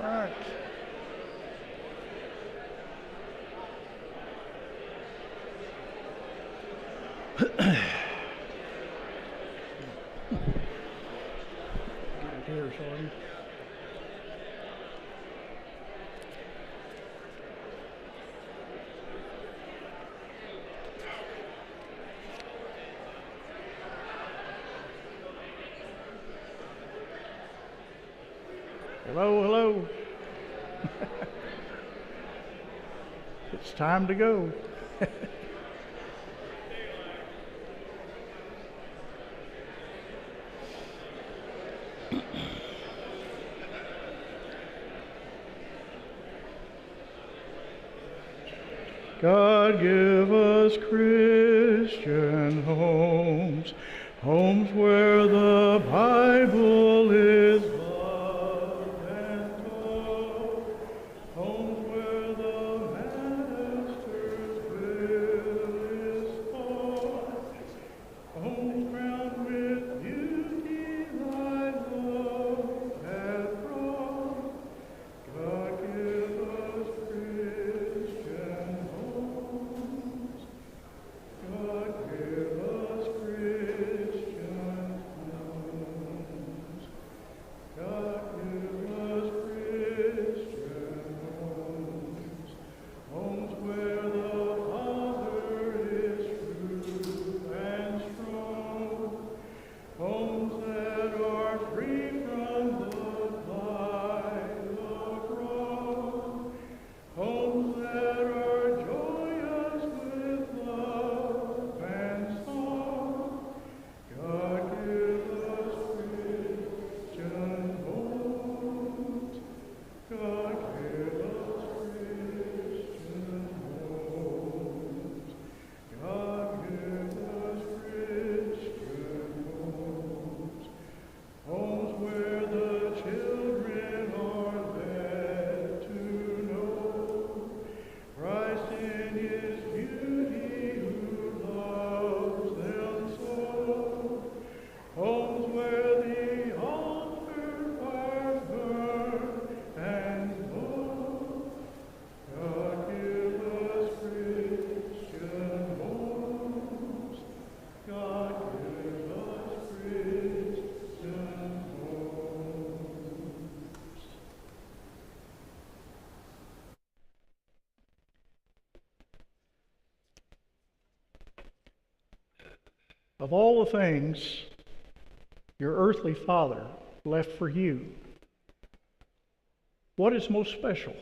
right. Get it here, Shorty. Hello, hello. It's time to go. God give us Christian homes, homes where the Bible is loved and taught, homes where the Master's will is taught, homes crowned with beauty thy love hath brought. God give us Christian homes. God give us Christian homes. God give us Christian homes. Homes where the Father is true and strong. Homes that are free from the pride of wrong. Homes that are joyous with love and song. God give us Christian homes. God give us Christian homes. God give us Christian homes. Homes where the children are led to know Christ in His beauty who loves them so. Homes where the altar fires burn and glow. God give us Christian homes. God give us Christian homes. Of all the things your earthly father left for you, what is most special?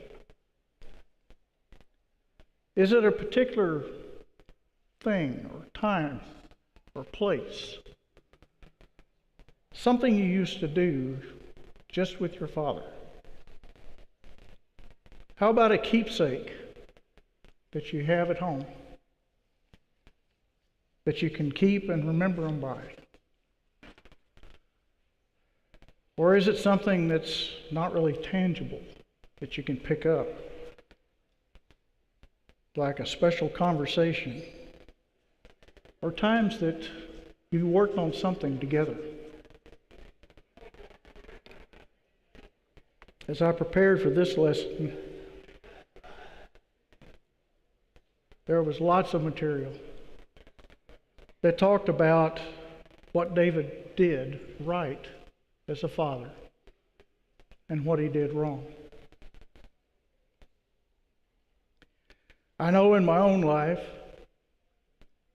Is it a particular thing or time or place? Something you used to do just with your father? How about a keepsake that you have at home that you can keep and remember them by? Or is it something that's not really tangible that you can pick up, like a special conversation, or times that you worked on something together? As I prepared for this lesson, there was lots of material that talked about what David did right as a father and what he did wrong. I know in my own life,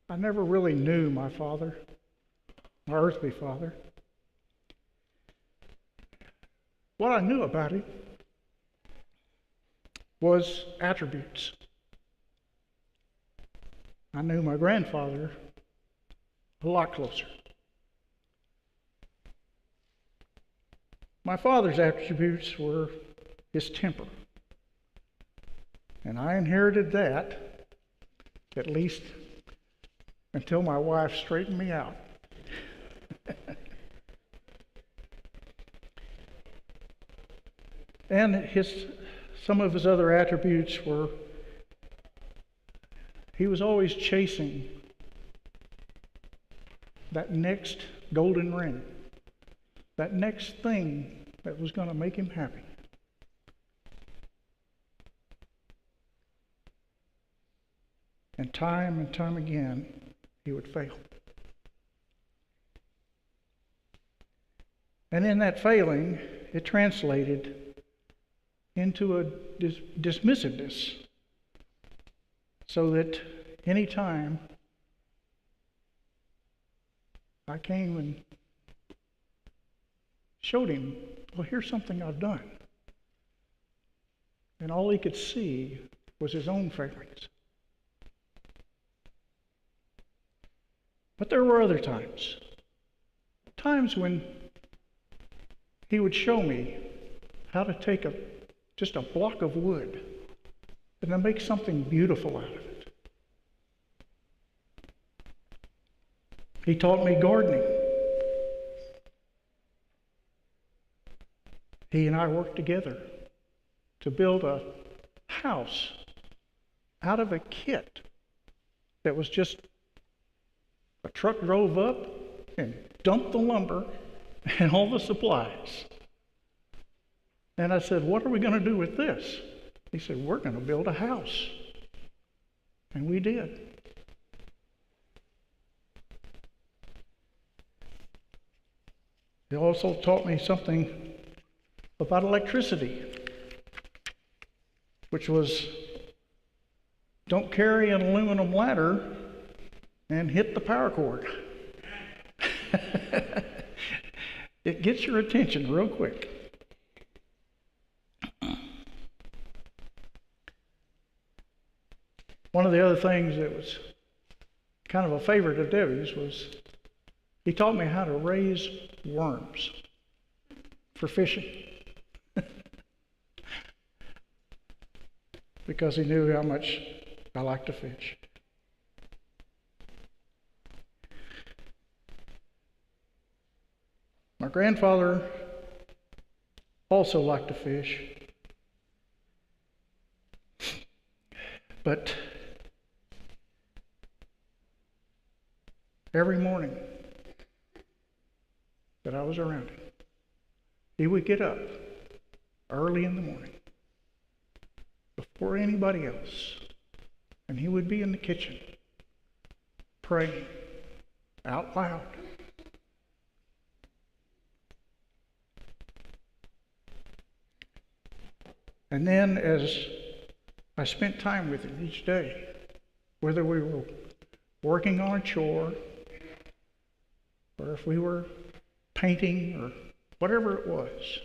I never really knew my father, my earthly father. What I knew about him was attributes. I knew my grandfather a lot closer. My father's attributes were his temper. And I inherited that, at least until my wife straightened me out. And some of his other attributes were he was always chasing that next golden ring, that next thing that was going to make him happy. and time again, he would fail. And in that failing, it translated into a dismissiveness, so that any time I came and showed him, well, here's something I've done, and all he could see was his own failings. But there were other times when he would show me how to take just a block of wood and then make something beautiful out of it. He taught me gardening. He and I worked together to build a house out of a kit that was just a truck drove up and dumped the lumber and all the supplies. And I said, what are we going to do with this? He said, we're going to build a house. And we did. He also taught me something about electricity, which was, don't carry an aluminum ladder and hit the power cord. It gets your attention real quick. One of the other things that was kind of a favorite of Debbie's was he taught me how to raise worms for fishing. Because he knew how much I like to fish. My grandfather also liked to fish, but every morning that I was around him, he would get up early in the morning before anybody else, and he would be in the kitchen praying out loud. And then as I spent time with him each day, whether we were working on a chore, or if we were painting, or whatever it was,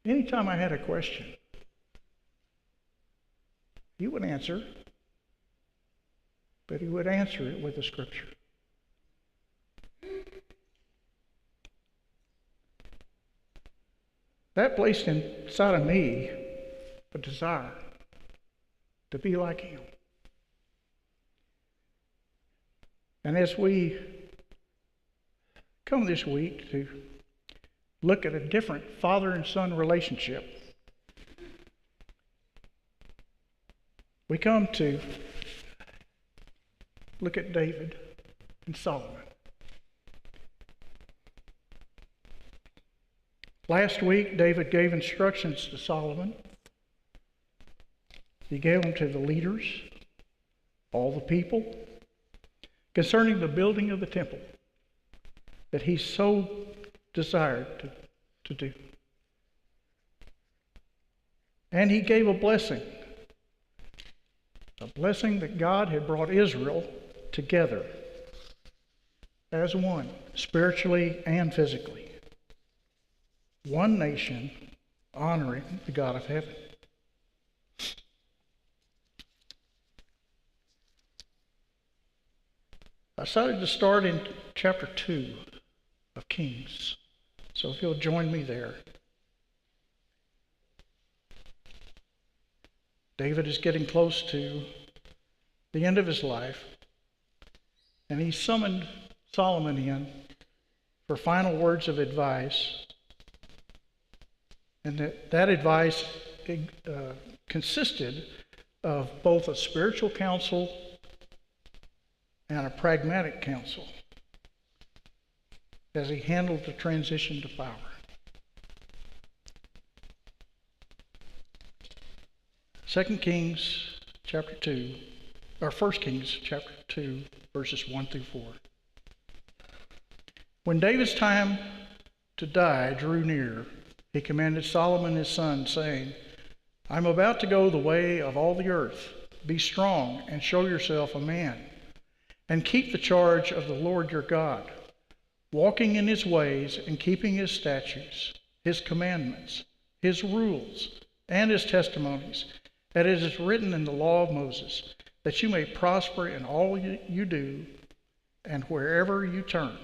anytime I had a question, he would answer, but he would answer it with the scripture. That placed inside of me a desire to be like him. And as we come this week to look at a different father and son relationship, we come to look at David and Solomon. Last week, David gave instructions to Solomon. He gave them to the leaders, all the people, concerning the building of the temple that he so desired to do. And he gave a blessing that God had brought Israel together as one, spiritually and physically. One nation honoring the God of heaven. I decided to start in chapter 2 of Kings. So if you'll join me there. David is getting close to the end of his life, and he summoned Solomon in for final words of advice. And that advice consisted of both a spiritual counsel and a pragmatic counsel as he handled the transition to power. 2 Kings chapter 2, or 1 Kings chapter 2, verses 1 through 4. When David's time to die drew near, he commanded Solomon his son, saying, I am about to go the way of all the earth. Be strong and show yourself a man, and keep the charge of the Lord your God, walking in his ways and keeping his statutes, his commandments, his rules, and his testimonies, that it is written in the law of Moses, that you may prosper in all you do and wherever you turn,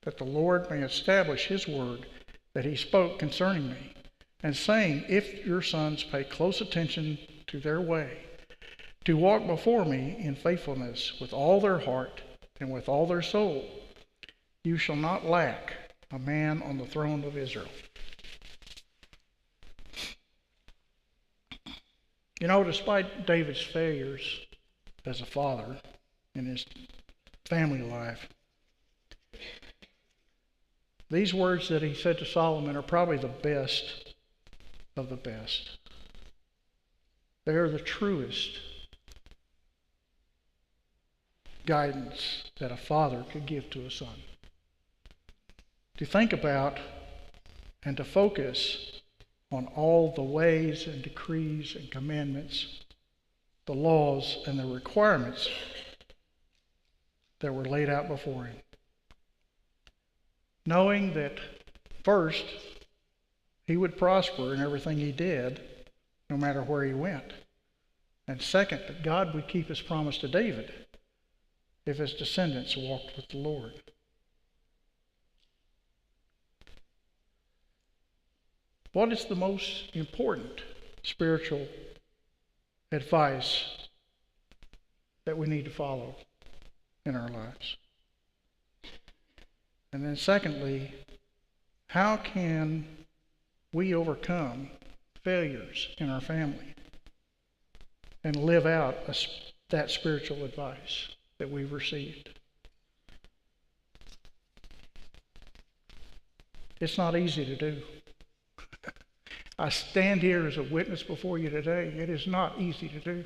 that the Lord may establish his word that he spoke concerning me, and saying, if your sons pay close attention to their way, to walk before me in faithfulness with all their heart and with all their soul, you shall not lack a man on the throne of Israel. You know, despite David's failures as a father in his family life, these words that he said to Solomon are probably the best of the best. They are the truest guidance that a father could give to a son. To think about and to focus on all the ways and decrees and commandments, the laws and the requirements that were laid out before him. Knowing that first, he would prosper in everything he did, no matter where he went. And second, that God would keep his promise to David if his descendants walked with the Lord. What is the most important spiritual advice that we need to follow in our lives? And then secondly, how can we overcome failures in our family and live out that spiritual advice that we've received? It's not easy to do. I stand here as a witness before you today. It is not easy to do.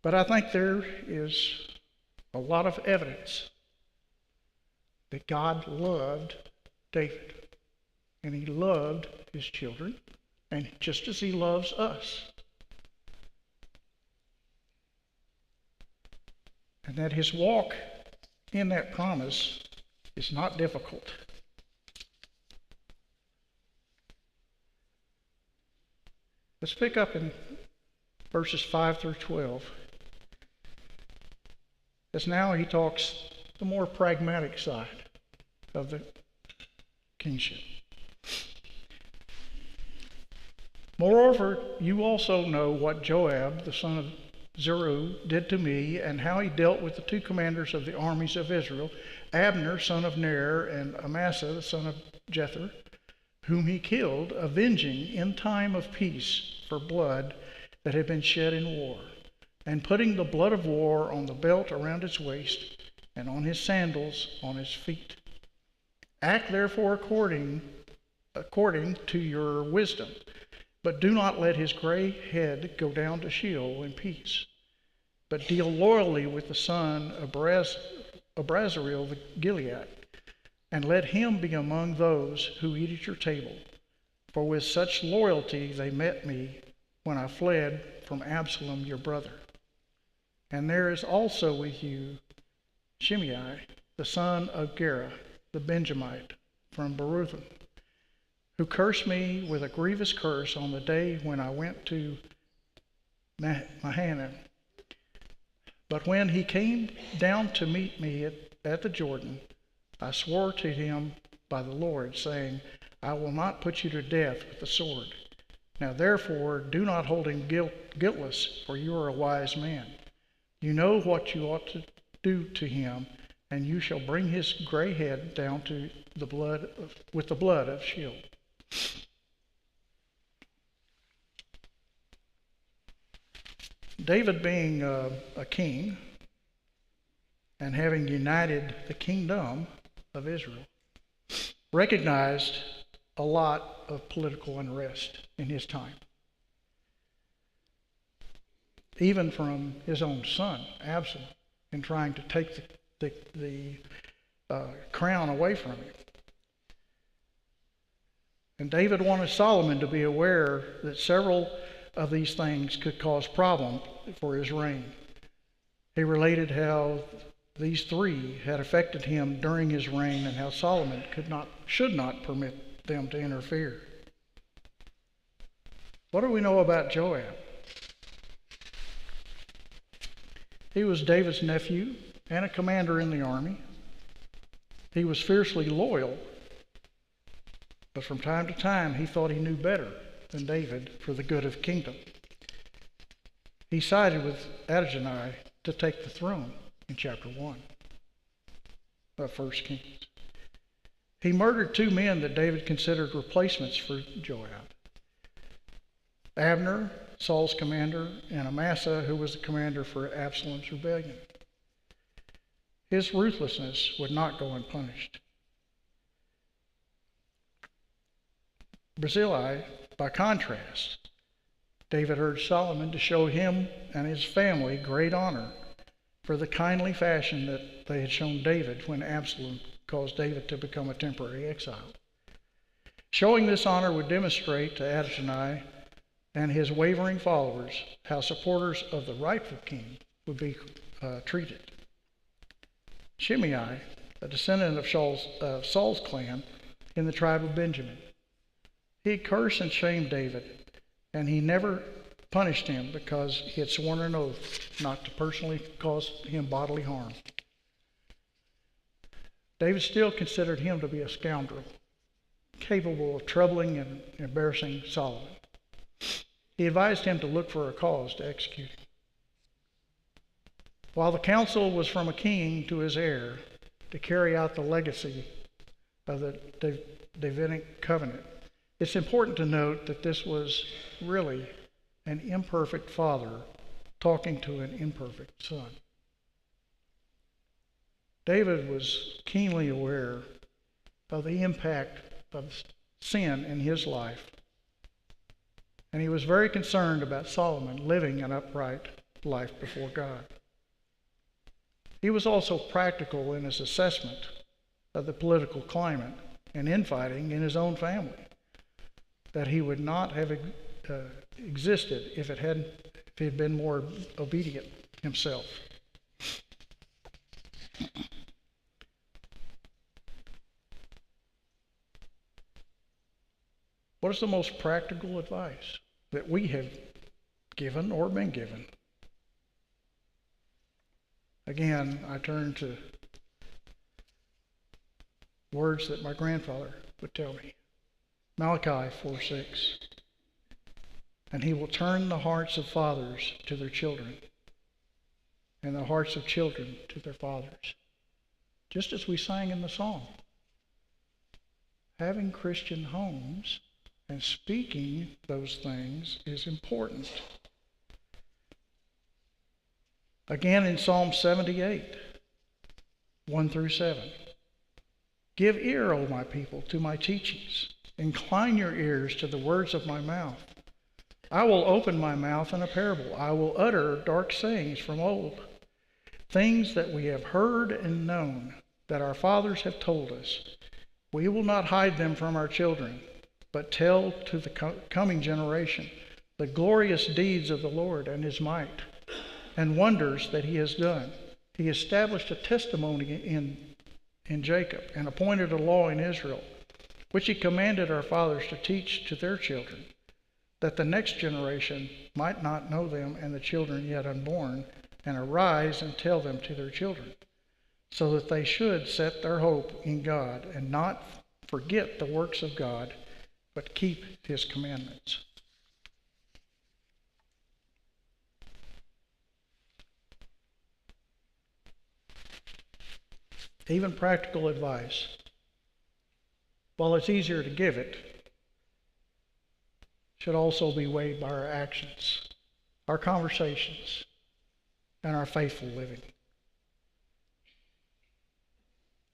But I think there is a lot of evidence that God loved David, and he loved his children, and just as he loves us. And that his walk in that promise is not difficult. Let's pick up in verses 5 through 12. As now he talks the more pragmatic side of the kingship. Moreover, you also know what Joab, the son of Zeruiah, did to me, and how he dealt with the two commanders of the armies of Israel, Abner, son of Ner, and Amasa, the son of Jether, whom he killed, avenging in time of peace for blood that had been shed in war, and putting the blood of war on the belt around his waist, and on his sandals on his feet. Act therefore according to your wisdom, but do not let his gray head go down to Sheol in peace, but deal loyally with the son of Abrazareel the Gilead, and let him be among those who eat at your table. For with such loyalty they met me when I fled from Absalom your brother. And there is also with you Shimei, the son of Gera, the Benjamite, from Beruthim, who cursed me with a grievous curse on the day when I went to Mahanaim. But when he came down to meet me at the Jordan, I swore to him by the Lord, saying, I will not put you to death with the sword. Now therefore do not hold him guiltless, for you are a wise man. You know what you ought to do to him, and you shall bring his gray head down to the blood with the blood of Sheol. David, being a king and having united the kingdom of Israel, recognized a lot of political unrest in his time. even from his own son, Absalom, in trying to take the crown away from him. And David wanted Solomon to be aware that several of these things could cause problems for his reign. He related how these three had affected him during his reign and how Solomon should not permit them to interfere. What do we know about Joab? He was David's nephew and a commander in the army. He was fiercely loyal, but from time to time he thought he knew better than David for the good of the kingdom. He sided with Adonijah to take the throne in chapter 1 of 1 Kings. He murdered two men that David considered replacements for Joab: Abner, Saul's commander, and Amasa, who was the commander for Absalom's rebellion. His ruthlessness would not go unpunished. Barzillai, by contrast, David urged Solomon to show him and his family great honor for the kindly fashion that they had shown David when Absalom caused David to become a temporary exile. Showing this honor would demonstrate to Adonijah and his wavering followers how supporters of the rightful king would be treated. Shimei, a descendant of Saul's clan in the tribe of Benjamin, he cursed and shamed David, and he never punished him because he had sworn an oath not to personally cause him bodily harm. David still considered him to be a scoundrel, capable of troubling and embarrassing Solomon. He advised him to look for a cause to execute him. While the counsel was from a king to his heir to carry out the legacy of the Davidic covenant, it's important to note that this was really an imperfect father talking to an imperfect son. David was keenly aware of the impact of sin in his life, and he was very concerned about Solomon living an upright life before God. He was also practical in his assessment of the political climate and infighting in his own family, that he would not have existed if he had been more obedient himself. What is the most practical advice that we have given or been given? Again, I turn to words that my grandfather would tell me. Malachi 4:6. And he will turn the hearts of fathers to their children, and the hearts of children to their fathers. Just as we sang in the song. Having Christian homes and speaking those things is important. Again in Psalm 78, 1-7. Give ear, O my people, to my teachings. Incline your ears to the words of my mouth. I will open my mouth in a parable. I will utter dark sayings from old, things that we have heard and known, that our fathers have told us. We will not hide them from our children, but tell to the coming generation the glorious deeds of the Lord and his might, and wonders that he has done. He established a testimony in Jacob and appointed a law in Israel, which he commanded our fathers to teach to their children, that the next generation might not know them and the children yet unborn, and arise and tell them to their children, so that they should set their hope in God and not forget the works of God, but keep his commandments. Even practical advice, while it's easier to give it, should also be weighed by our actions, our conversations, and our faithful living.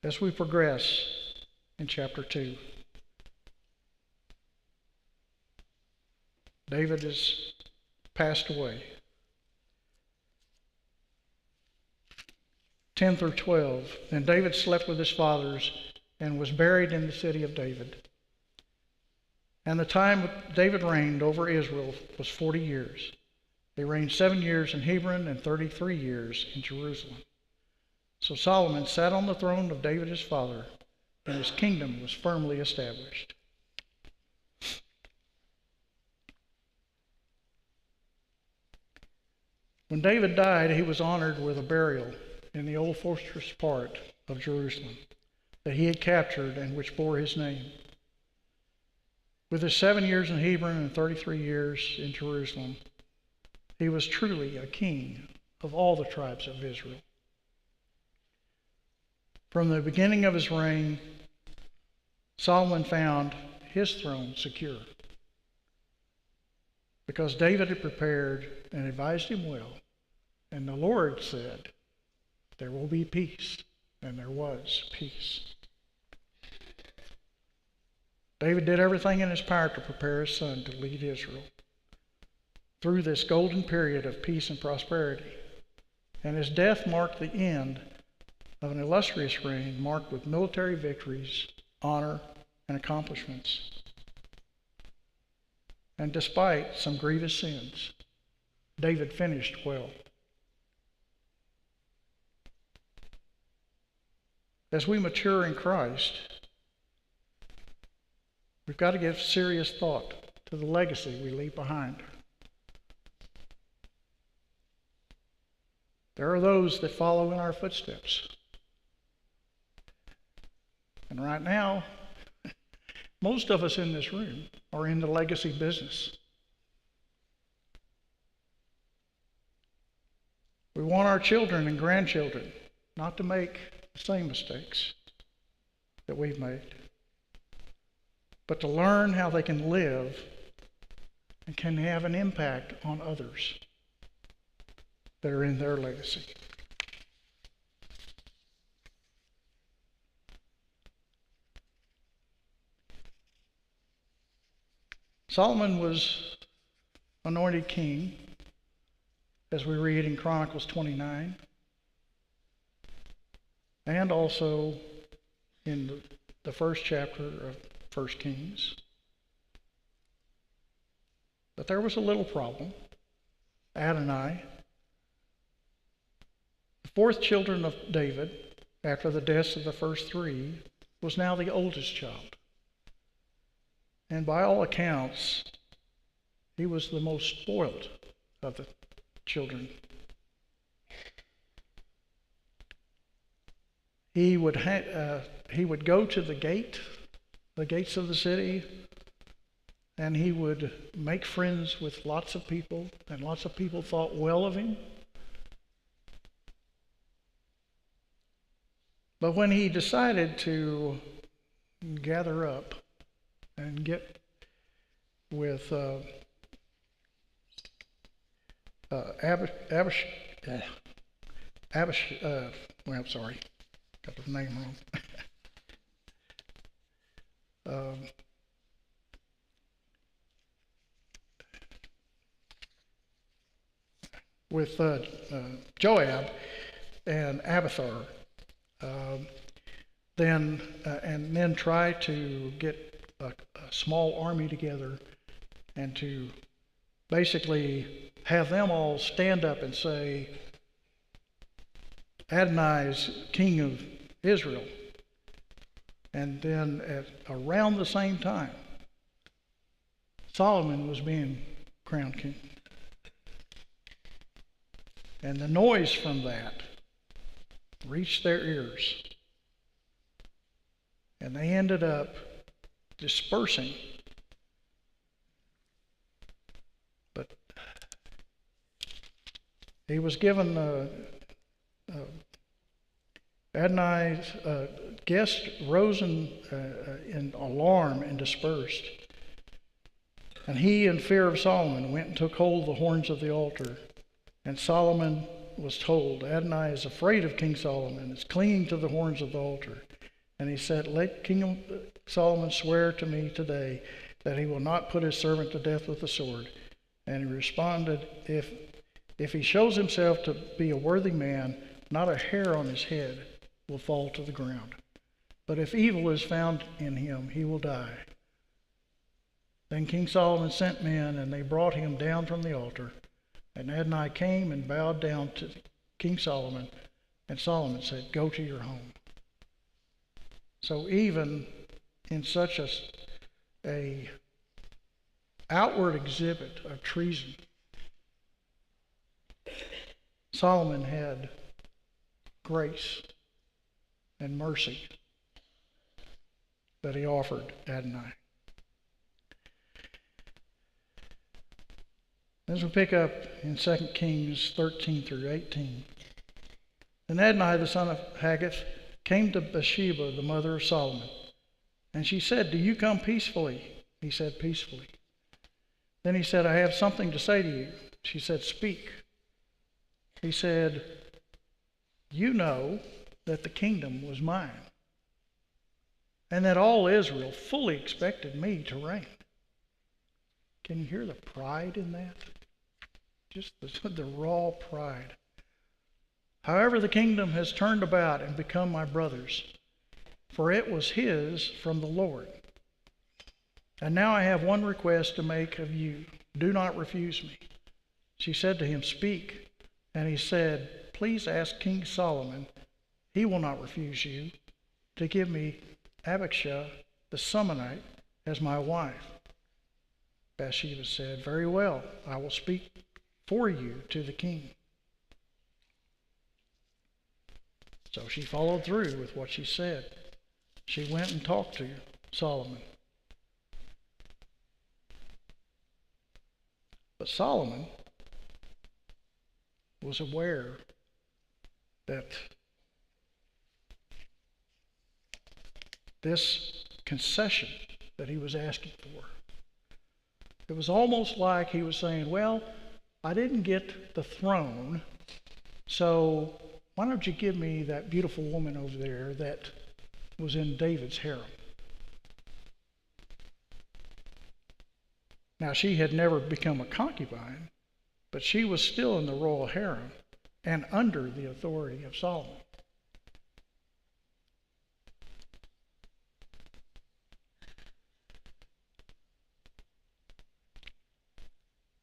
As we progress in chapter 2, David has passed away. 10 through 12. Then David slept with his fathers and was buried in the city of David. And the time David reigned over Israel was 40 years. He reigned 7 years in Hebron and 33 years in Jerusalem. So Solomon sat on the throne of David his father, and his kingdom was firmly established. When David died, he was honored with a burial in the old fortress part of Jerusalem that he had captured and which bore his name. With his 7 years in Hebron and 33 years in Jerusalem, he was truly a king of all the tribes of Israel. From the beginning of his reign, Solomon found his throne secure because David had prepared and advised him well, and the Lord said, "There will be peace," and there was peace. David did everything in his power to prepare his son to lead Israel through this golden period of peace and prosperity, and his death marked the end of an illustrious reign marked with military victories, honor, and accomplishments. And despite some grievous sins, David finished well. As we mature in Christ, we've got to give serious thought to the legacy we leave behind. There are those that follow in our footsteps. And right now, most of us in this room are in the legacy business. We want our children and grandchildren not to make the same mistakes that we've made, but to learn how they can live and can have an impact on others that are in their legacy. Solomon was anointed king, as we read in Chronicles 29, and also in the first chapter of 1 Kings. But there was a little problem. Adonai, the fourth children of David, after the deaths of the first three, was now the oldest child. And by all accounts, he was the most spoiled of the children. He would go to the gates of the city, and he would make friends with lots of people, and lots of people thought well of him. But when he decided to gather up and get with I'm sorry, got the name wrong. With Joab and Abiathar, then try to get a small army together and to basically have them all stand up and say, Adonai is king of Israel. And then around the same time, Solomon was being crowned king. And the noise from that reached their ears. And they ended up dispersing. But he was given Adonai's guests rose in alarm and dispersed. And he, in fear of Solomon, went and took hold of the horns of the altar. And Solomon was told, Adonai is afraid of King Solomon, is clinging to the horns of the altar. And he said, let King Solomon swear to me today that he will not put his servant to death with the sword. And he responded, if he shows himself to be a worthy man, not a hair on his head will fall to the ground. But if evil is found in him, he will die. Then King Solomon sent men, and they brought him down from the altar. And Adonai came and bowed down to King Solomon, and Solomon said, "Go to your home." So even in such a outward exhibit of treason, Solomon had grace and mercy that he offered Adonai. As we pick up in 2 Kings 13 through 18. Then Adonai, the son of Haggith, came to Bathsheba, the mother of Solomon. And she said, "Do you come peacefully?" He said, "Peacefully." Then he said, "I have something to say to you." She said, "Speak." He said, "You know that the kingdom was mine, and that all Israel fully expected me to reign." Can you hear the pride in that? Just the raw pride. "However, the kingdom has turned about and become my brother's, for it was his from the Lord. And now I have one request to make of you. Do not refuse me." She said to him, "Speak." And he said, "Please ask King Solomon. He will not refuse you to give me Abishag the Shunammite as my wife." Bathsheba said, "Very well, I will speak for you to the king." So she followed through with what she said. She went and talked to Solomon. But Solomon was aware that this concession that he was asking for, it was almost like he was saying, "Well, I didn't get the throne, so why don't you give me that beautiful woman over there that was in David's harem?" Now, she had never become a concubine, but she was still in the royal harem and under the authority of Solomon.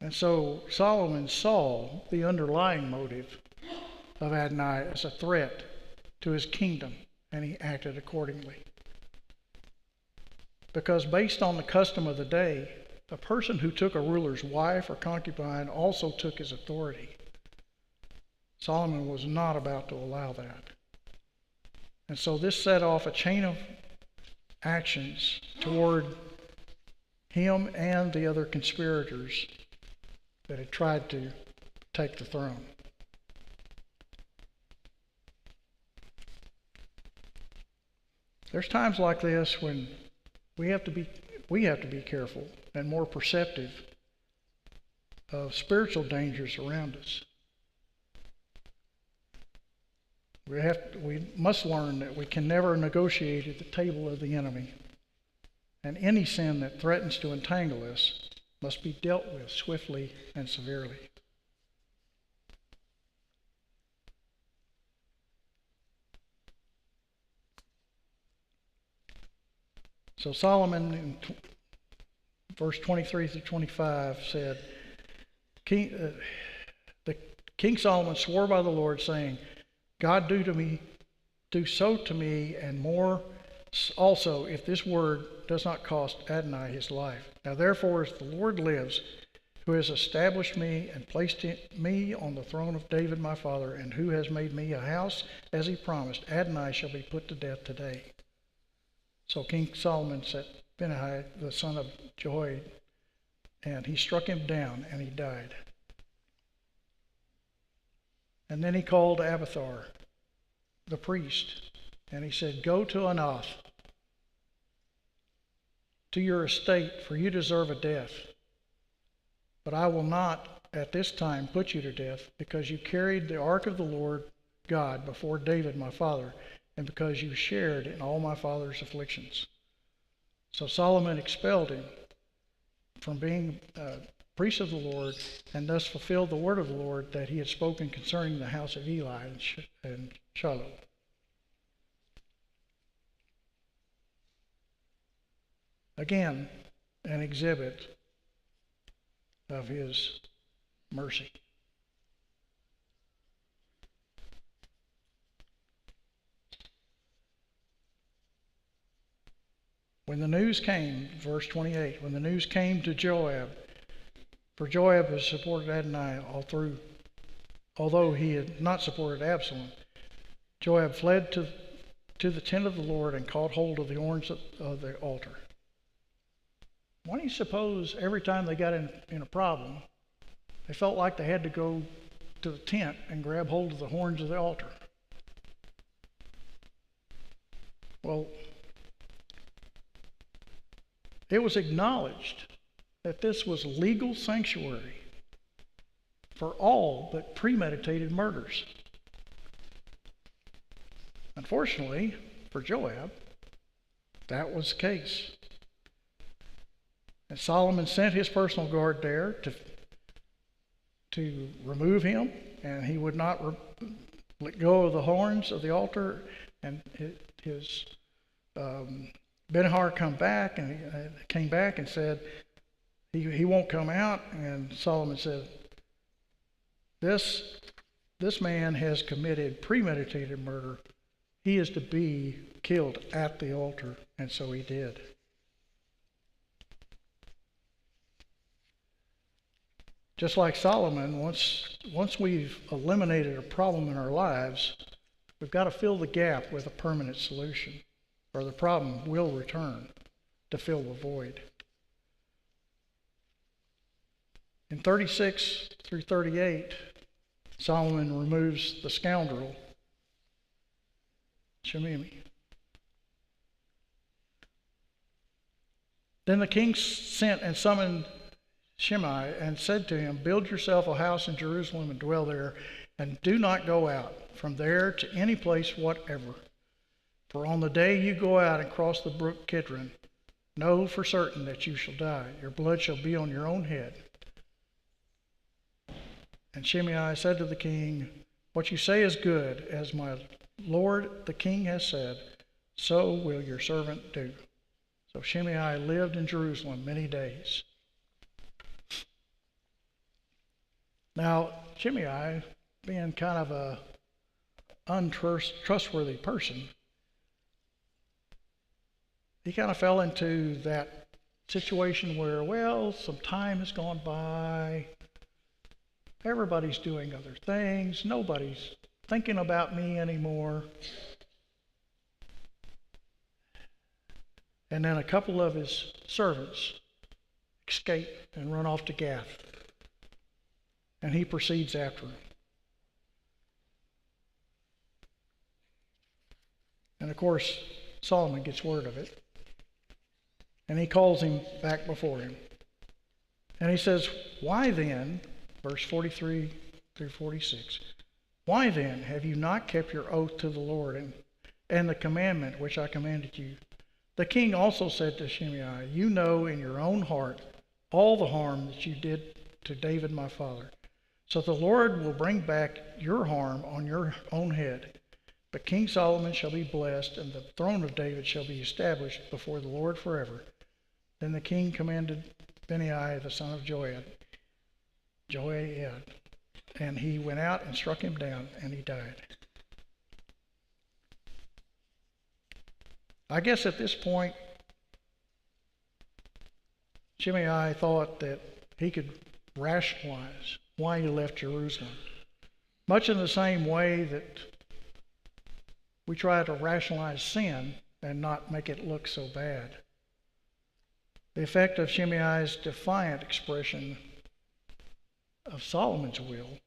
And so Solomon saw the underlying motive of Adonai as a threat to his kingdom, and he acted accordingly. Because based on the custom of the day, a person who took a ruler's wife or concubine also took his authority. Solomon was not about to allow that. And so this set off a chain of actions toward him and the other conspirators that had tried to take the throne. There's times like this when we have to be careful and more perceptive of spiritual dangers around us. We must learn that we can never negotiate at the table of the enemy, and any sin that threatens to entangle us must be dealt with swiftly and severely. So Solomon, in verse 23 through 25, said, King Solomon swore by the Lord, saying, "God do so to me, and more also, if this word does not cost Adonai his life. Now therefore, as the Lord lives, who has established me and placed me on the throne of David my father, and who has made me a house as he promised, Adonai shall be put to death today." So King Solomon set Benaiah, the son of Jehoiada, and he struck him down, and he died. And then he called Abiathar, the priest, and he said, "Go to Anath, to your estate, for you deserve a death. But I will not at this time put you to death, because you carried the ark of the Lord God before David my father, and because you shared in all my father's afflictions." So Solomon expelled him from being priests of the Lord, and thus fulfilled the word of the Lord that he had spoken concerning the house of Eli and Shiloh. Again, an exhibit of his mercy. When the news came, verse 28, when the news came to Joab, for Joab has supported Adonai although he had not supported Absalom, Joab fled to the tent of the Lord and caught hold of the horns of the altar. Why do you suppose every time they got in a problem, they felt like they had to go to the tent and grab hold of the horns of the altar? Well, it was acknowledged that this was legal sanctuary for all but premeditated murders. Unfortunately, for Joab, that was the case. And Solomon sent his personal guard there to remove him, and he would not let go of the horns of the altar, and his Ben-Har came back and said he won't come out. And Solomon said, this man has committed premeditated murder. He is to be killed at the altar. And so he did. Just like Solomon, once we've eliminated a problem in our lives, we've got to fill the gap with a permanent solution, or the problem will return to fill the void. In 36 through 38, Solomon removes the scoundrel Shimei. Then the king sent and summoned Shimei and said to him, build yourself a house in Jerusalem and dwell there, and do not go out from there to any place whatever. For on the day you go out and cross the brook Kidron, know for certain that you shall die. Your blood shall be on your own head. And Shimei said to the king, what you say is good. As my lord the king has said, so will your servant do. So Shimei lived in Jerusalem many days. Now, Shimei, being kind of a untrustworthy person, he kind of fell into that situation where, well, some time has gone by, everybody's doing other things, nobody's thinking about me anymore. And then a couple of his servants escape and run off to Gath. And he proceeds after him. And of course, Solomon gets word of it. And he calls him back before him. And he says, why then, verse 43 through 46, why then have you not kept your oath to the Lord and the commandment which I commanded you? The king also said to Shimei, you know in your own heart all the harm that you did to David my father. So the Lord will bring back your harm on your own head. But King Solomon shall be blessed, and the throne of David shall be established before the Lord forever. Then the king commanded Benaiah the son of Joiada, and he went out and struck him down, and he died. I guess at this point, Shimei thought that he could rationalize why he left Jerusalem, much in the same way that we try to rationalize sin and not make it look so bad. The effect of Shimei's defiant expression of Solomon's will,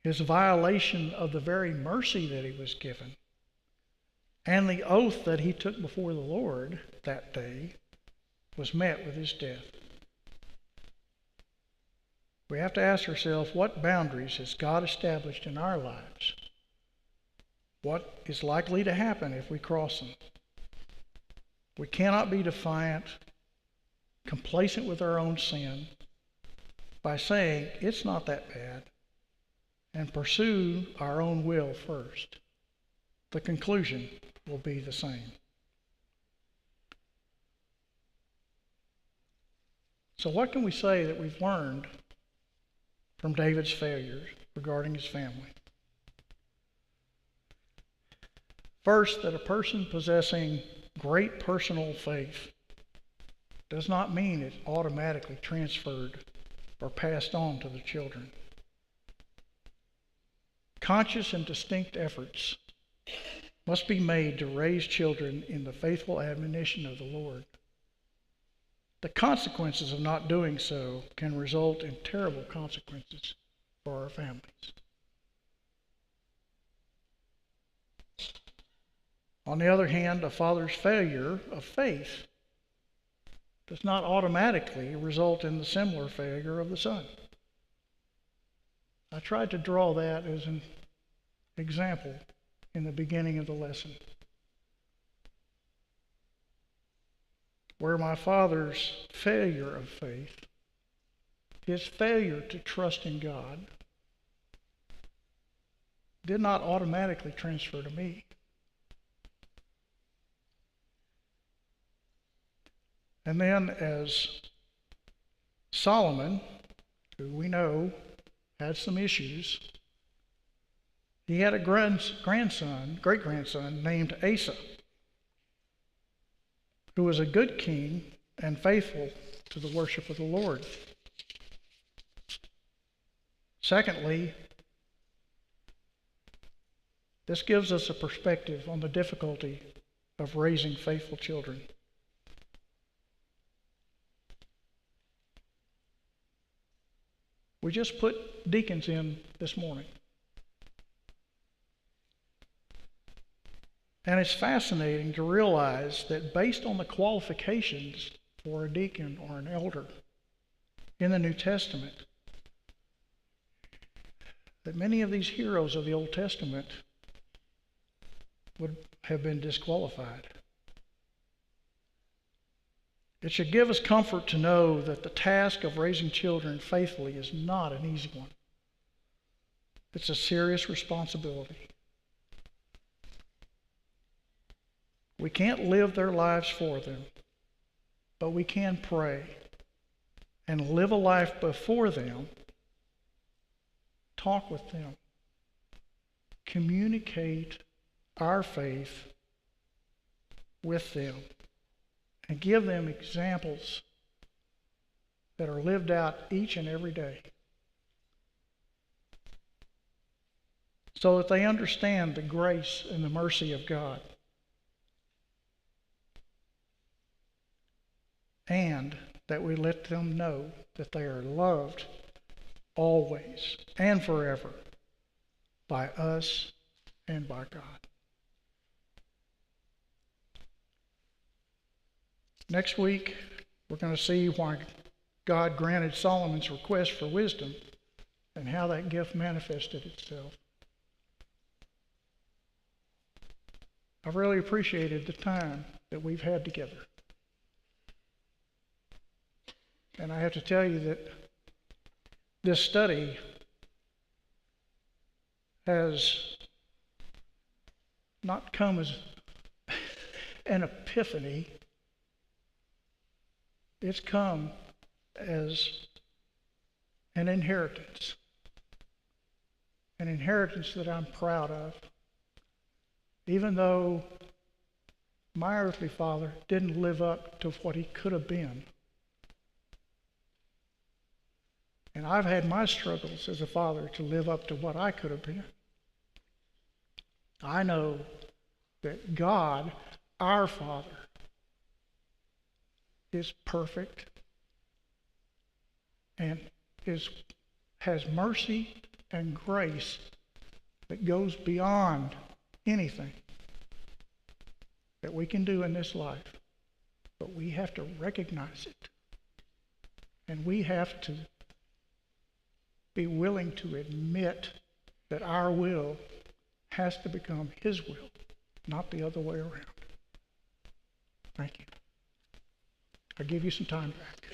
his violation of the very mercy that he was given, and the oath that he took before the Lord that day was met with his death. We have to ask ourselves, what boundaries has God established in our lives? What is likely to happen if we cross them? We cannot be defiant. complacent with our own sin by saying it's not that bad and pursue our own will first, the conclusion will be the same. So what can we say that we've learned from David's failures regarding his family? First, that a person possessing great personal faith does not mean it's automatically transferred or passed on to the children. Conscious and distinct efforts must be made to raise children in the faithful admonition of the Lord. The consequences of not doing so can result in terrible consequences for our families. On the other hand, a father's failure of faith does not automatically result in the similar failure of the son. I tried to draw that as an example in the beginning of the lesson, where my father's failure of faith, his failure to trust in God, did not automatically transfer to me. And then as Solomon, who we know had some issues, he had a great-grandson named Asa, who was a good king and faithful to the worship of the Lord. Secondly, this gives us a perspective on the difficulty of raising faithful children. We just put deacons in this morning. And it's fascinating to realize that based on the qualifications for a deacon or an elder in the New Testament, that many of these heroes of the Old Testament would have been disqualified. It should give us comfort to know that the task of raising children faithfully is not an easy one. It's a serious responsibility. We can't live their lives for them, but we can pray and live a life before them, talk with them, communicate our faith with them, and give them examples that are lived out each and every day, so that they understand the grace and the mercy of God, and that we let them know that they are loved always and forever by us and by God. Next week, we're going to see why God granted Solomon's request for wisdom and how that gift manifested itself. I've really appreciated the time that we've had together. And I have to tell you that this study has not come as an epiphany. It's come as an inheritance that I'm proud of, even though my earthly father didn't live up to what he could have been. And I've had my struggles as a father to live up to what I could have been. I know that God, our Father, is perfect and has mercy and grace that goes beyond anything that we can do in this life. But we have to recognize it. And we have to be willing to admit that our will has to become His will, not the other way around. Thank you. I give you some time back.